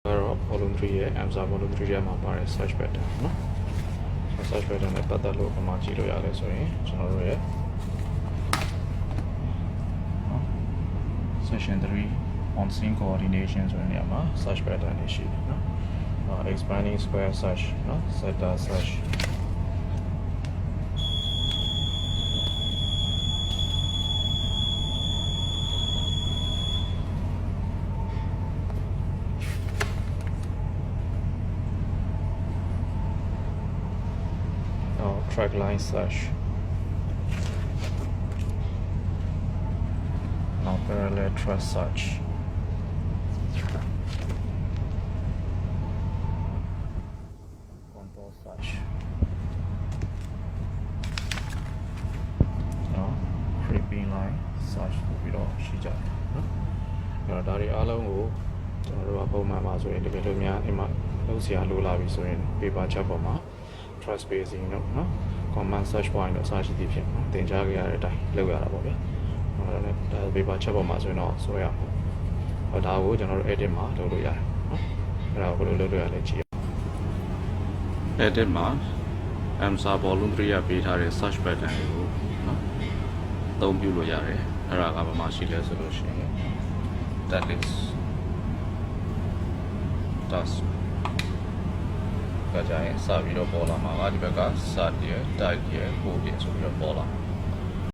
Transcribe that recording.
volume 3ရဲ့ Amsa volume 3ရဲ့မှာပါတဲ့ search pattern เนาะ search pattern နဲ့ပတ်သက်လို့ပမာကြည့်လို့ရတယ်ဆိုရင်ကျွန်တော်တို့ရဲ့ section 3 on scene coordination ဆိုတဲ့နေရာမှာ search pattern တွေရှိတယ်เนาะ expanding square search เนาะ sector search track line search now parallel track search contour search now creeping line search ပြီးတော့ရှိကြတယ်เนาะဒါတွေအားလုံးကိုကျွန်တော်တို့ကပုံမှန်ပါဆိုရင်တကယ်လို့များအိမ်မှာလုပ်စရာလိုလာပြီဆိုရင် paper chart ပေါ်မှာtrust spacing เนาะ command search point တော့ search ဒီဖြစ်သင်ကြားခဲ့ရတဲ့အတိုင်းလုပ်ရတာပေါ့ဗျာ။ဒါနဲ့ဒါ paper ချက်ပေါ်မှာဆိုရင်တော့ဆိုရမှာ။ဒါကိုကျွန်တော်တို့ edit မှာလုပ်လို့ရတယ်နော်။အဲ့ဒါကိုဘယ်လိုလုပ်လို့ရလဲကြည့်ရအောင်။ edit မှာ Amsa volume 3ရပေးထားတဲ့ search pattern တွေကိုနော်အသုံးပြုလို့ရတယ်။အဲ့ဒါကဘာမှရှိလဲဆိုလို့ရှိရင် that list taskကကြရင်စပြီးတော့ပေါ်လာမှာကဒီဘက်က start ရ type ရ code ရဆိုပြီးတော့ပေါ်လာ